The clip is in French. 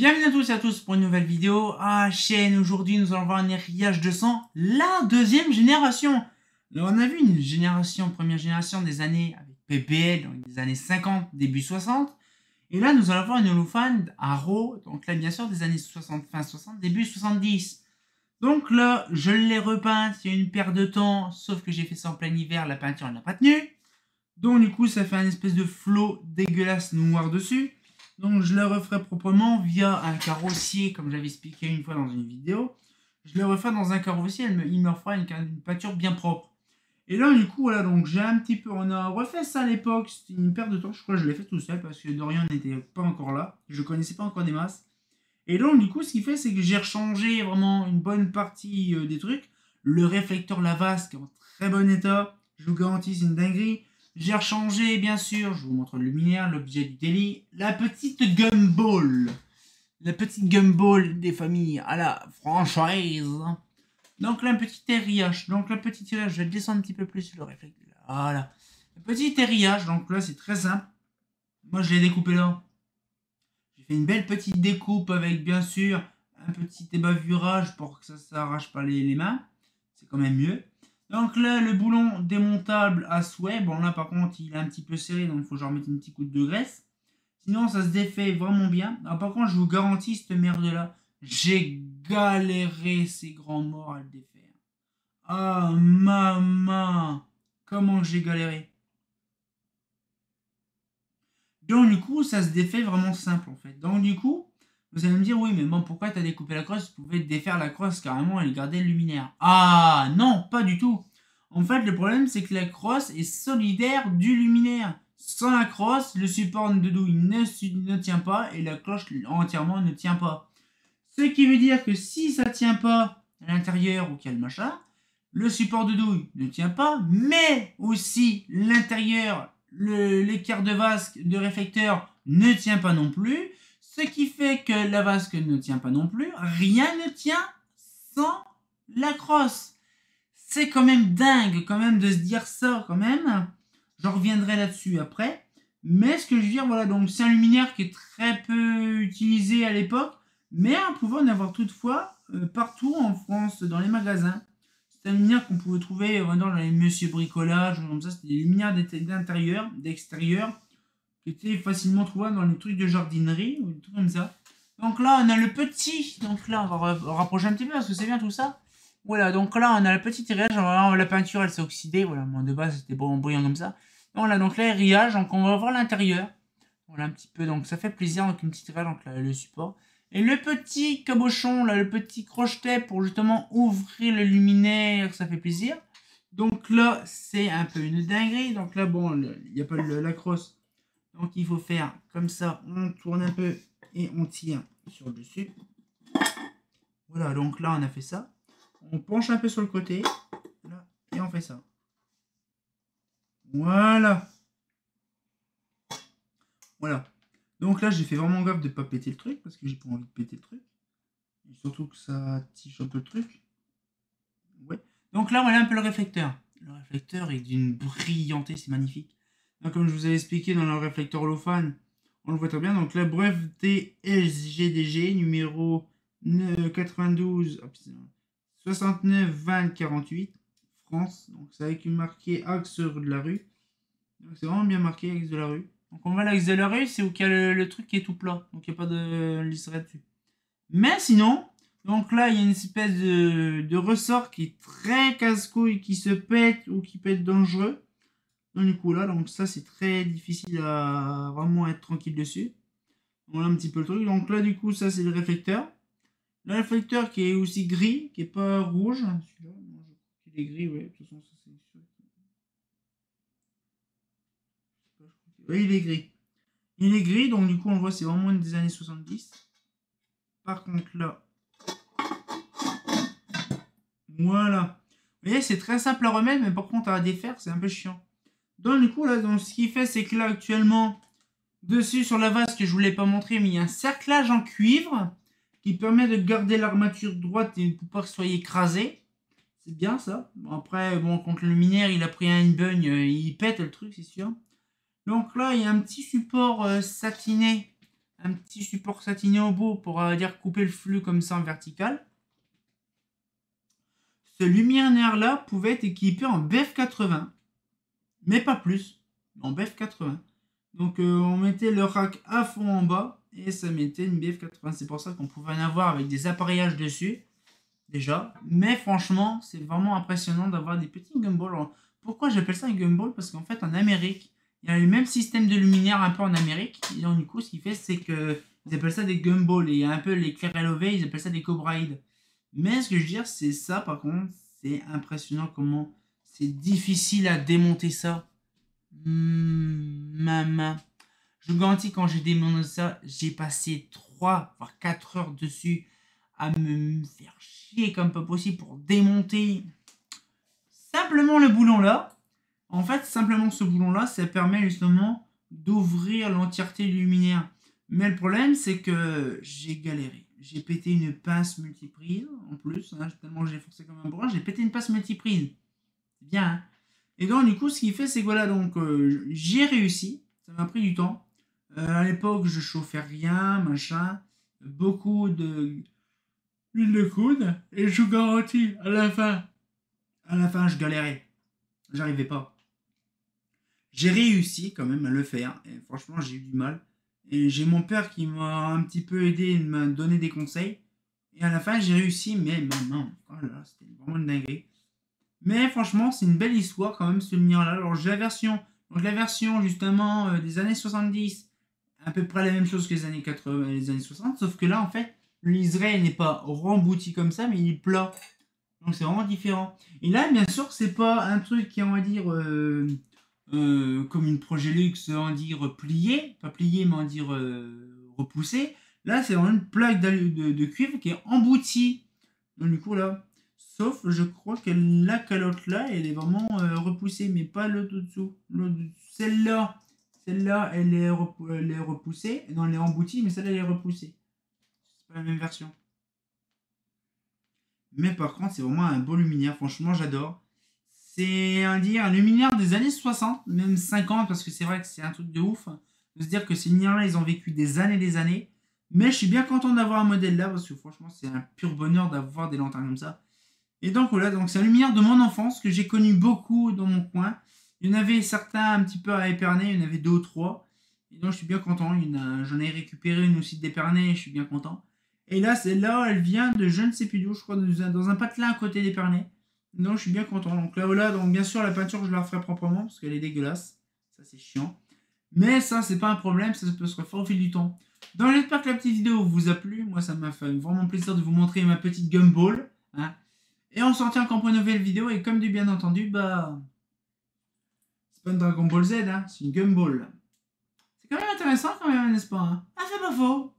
Bienvenue à tous et à tous pour une nouvelle vidéo à chaîne. Aujourd'hui, nous allons voir un hérissage de sang, la deuxième génération. Alors, on a vu une génération, première génération des années avec PPL, donc des années 50, début 60. Et là, nous allons voir une Holophane à Raw, donc là, bien sûr, des années 60, fin 60, début 70. Donc là, je l'ai repeinte, il y a une paire de temps, sauf que j'ai fait ça en plein hiver, la peinture, elle n'a pas tenu. Donc, du coup, ça fait un espèce de flot dégueulasse noir dessus. Donc je le referai proprement via un carrossier, comme j'avais expliqué une fois dans une vidéo. Je le referai dans un carrossier, il me fera une peinture bien propre. Et là du coup voilà, donc j'ai un petit peu, on a refait ça à l'époque, c'était une perte de temps, je crois que je l'ai fait tout seul parce que Dorian n'était pas encore là, je connaissais pas encore des masses. Et donc du coup ce qu'il fait c'est que j'ai rechangé vraiment une bonne partie des trucs. Le réflecteur Lavasque en très bon état, je vous garantis c'est une dinguerie. J'ai rechangé, bien sûr, je vous montre le luminaire, l'objet du délit, la petite gumball. La petite gumball des familles à la franchise. Donc, là, un petit érillage. Donc, le petit érillage, je vais descendre un petit peu plus sur le réflecteur. Voilà. Le petit érillage, donc là, c'est très simple. Moi, je l'ai découpé là. J'ai fait une belle petite découpe avec, bien sûr, un petit ébavurage pour que ça ne s'arrache pas les mains. C'est quand même mieux. Donc là, le boulon démontable à souhait. Bon, là, par contre, il est un petit peu serré, donc il faut que je remette une petite goutte de graisse. Sinon, ça se défait vraiment bien. Alors, par contre, je vous garantis, cette merde-là, j'ai galéré ces grands morts à le défaire. Ah, maman, comment j'ai galéré. Donc, du coup, ça se défait vraiment simple, en fait. Donc, du coup, vous allez me dire, oui, mais bon, pourquoi tu as découpé la crosse? Vous pouvez défaire la crosse carrément et garder le luminaire. Ah, non, pas du tout. En fait, le problème, c'est que la crosse est solidaire du luminaire. Sans la crosse, le support de douille ne tient pas et la cloche entièrement ne tient pas. Ce qui veut dire que si ça ne tient pas à l'intérieur ou qu'il y a le machin, le support de douille ne tient pas, mais aussi l'intérieur, l'écart de vasque de réflecteur ne tient pas non plus. Ce qui fait que la vasque ne tient pas non plus. Rien ne tient sans la crosse. C'est quand même dingue quand même de se dire ça quand même. J'en reviendrai là-dessus après. Mais ce que je veux dire, voilà, donc c'est un luminaire qui est très peu utilisé à l'époque, mais on pouvait en avoir toutefois partout en France, dans les magasins. C'est un luminaire qu'on pouvait trouver dans les Monsieur Bricolage, comme ça, c'était des luminaires d'intérieur, d'extérieur, qui étaient facilement trouvables dans les trucs de jardinerie, ou des trucs comme ça. Donc là, on a le petit, donc là, on va rapprocher un petit peu parce que c'est bien tout ça. Voilà, donc là, on a le petit érillage, la peinture, elle s'est oxydée, voilà, moi de base, c'était bon, brillant comme ça. Voilà, donc là, érillage, donc on va voir l'intérieur. Voilà un petit peu, donc ça fait plaisir, donc une petite érillage, donc là, le support. Et le petit cabochon, là, le petit crochetet pour justement ouvrir le luminaire, ça fait plaisir. Donc là, c'est un peu une dinguerie. Donc là, bon, il n'y a pas la crosse. Donc il faut faire comme ça, on tourne un peu et on tire sur le dessus. Voilà, donc là, on a fait ça. On penche un peu sur le côté. Là, et on fait ça. Voilà. Voilà. Donc là, j'ai fait vraiment gaffe de ne pas péter le truc, parce que j'ai pas envie de péter le truc. Et surtout que ça tiche un peu le truc. Ouais. Donc là, voilà un peu le réflecteur. Le réflecteur est d'une brillanté, c'est magnifique. Donc, comme je vous avais expliqué dans le réflecteur Holophane, on le voit très bien. Donc là, breveté SGDG, numéro 92, 69 20 48, France. Donc c'est avec une marquée axe de la rue. Donc c'est vraiment bien marqué, axe de la rue. Donc on va à l'axe de la rue, c'est où il y a le truc qui est tout plat. Donc il n'y a pas de liseré dessus. Mais sinon, donc là il y a une espèce de ressort qui est très casse-couille, qui se pète ou qui peut être dangereux. Donc du coup là, donc ça c'est très difficile à vraiment être tranquille dessus. Voilà un petit peu le truc. Donc là du coup ça c'est le réflecteur. Le réflecteur qui est aussi gris, qui n'est pas rouge. Celui-là, il est gris, ouais. De toute façon, ça c'est sûr. Oui, il est gris. Il est gris, donc du coup, on voit c'est vraiment une des années 70. Par contre, là. Voilà. Vous voyez, c'est très simple à remettre, mais par contre, à défaire, c'est un peu chiant. Donc, du coup, là, donc, ce qu'il fait, c'est que là, actuellement, dessus, sur la vase que je ne vous l'ai pas montré, mais il y a un cerclage en cuivre qui permet de garder l'armature droite et pour pas que ce soit écrasé. C'est bien ça. Bon, après, bon, contre le luminaire, il a pris un bugne, il pète le truc, c'est sûr. Donc là, il y a un petit support satiné, un petit support satiné au bout pour dire couper le flux comme ça en vertical. Ce luminaire-là pouvait être équipé en BF80, mais pas plus, en BF80. Donc on mettait le rack à fond en bas et ça mettait une BF80. C'est pour ça qu'on pouvait en avoir avec des appareillages dessus, déjà. Mais franchement, c'est vraiment impressionnant d'avoir des petits gumballs. Alors, pourquoi j'appelle ça un gumball? Parce qu'en fait, en Amérique, il y a le même système de luminaire un peu en Amérique. Et donc, du coup, ce qu'il fait, c'est que ils appellent ça des gumballs. Et il y a un peu les Clear LOV, ils appellent ça des Cobraid. Mais ce que je veux dire, c'est ça, par contre, c'est impressionnant comment c'est difficile à démonter ça. Maman. Je vous garantis, quand j'ai démonté ça, j'ai passé 3 voire 4 heures dessus à me faire chier comme pas possible pour démonter simplement le boulon là. En fait, simplement ce boulon là, ça permet justement d'ouvrir l'entièreté du luminaire. Mais le problème, c'est que j'ai galéré. J'ai pété une pince multiprise en plus, hein, tellement j'ai forcé comme un bourrin, j'ai pété une pince multiprise. C'est bien, hein. Et donc, du coup, ce qu'il fait, c'est que voilà, donc j'ai réussi. Ça m'a pris du temps. À l'époque, je chauffais rien, machin. Beaucoup d'huile de coude. Et je vous garantis, à la fin, je galérais. J'arrivais pas. J'ai réussi quand même à le faire. Et franchement, j'ai eu du mal. Et j'ai mon père qui m'a un petit peu aidé, il m'a donné des conseils. Et à la fin, j'ai réussi, mais non, voilà, c'était vraiment une dinguerie. Mais franchement, c'est une belle histoire quand même, ce luminaire-là. Alors, j'ai la version, donc la version justement des années 70, à peu près la même chose que les années 80 et les années 60, sauf que là, en fait, le liseré n'est pas rembouti comme ça, mais il est plat. Donc, c'est vraiment différent. Et là, bien sûr, c'est pas un truc qui est, on va dire, comme une Progélux, on va dire, pliée, pas pliée, mais on va dire repoussée. Là, c'est vraiment une plaque de cuivre qui est emboutie. Donc, du coup, là. Sauf, je crois que la calotte là, elle est vraiment repoussée, mais pas l'autre dessous. Celle-là, elle est repoussée. Non, elle est emboutie, mais celle-là, elle est repoussée. C'est pas la même version. Mais par contre, c'est vraiment un beau luminaire. Franchement, j'adore. C'est un luminaire des années 60, même 50, parce que c'est vrai que c'est un truc de ouf. De se dire que ces luminaires-là, ils ont vécu des années. Mais je suis bien content d'avoir un modèle là, parce que franchement, c'est un pur bonheur d'avoir des lanternes comme ça. Et donc voilà, donc c'est un luminaire de mon enfance que j'ai connu beaucoup dans mon coin. Il y en avait certains un petit peu à Épernay, il y en avait 2 ou 3. Et donc je suis bien content. J'en ai récupéré une aussi d'Épernay, je suis bien content. Et là, celle-là, elle vient de je ne sais plus d'où, je crois, dans un patelin à côté d'Épernay. Donc je suis bien content. Donc là, donc bien sûr, la peinture, je la referai proprement parce qu'elle est dégueulasse. Ça, c'est chiant. Mais ça, c'est pas un problème, ça peut se refaire au fil du temps. Donc j'espère que la petite vidéo vous a plu. Moi, ça m'a fait vraiment plaisir de vous montrer ma petite gumball. Hein. Et on s'en tient encore pour une nouvelle vidéo. Et comme du bien entendu, bah. C'est pas une Dragon Ball Z, hein, c'est une Gumball. C'est quand même intéressant, quand même, n'est-ce pas, hein? Ah, c'est pas faux!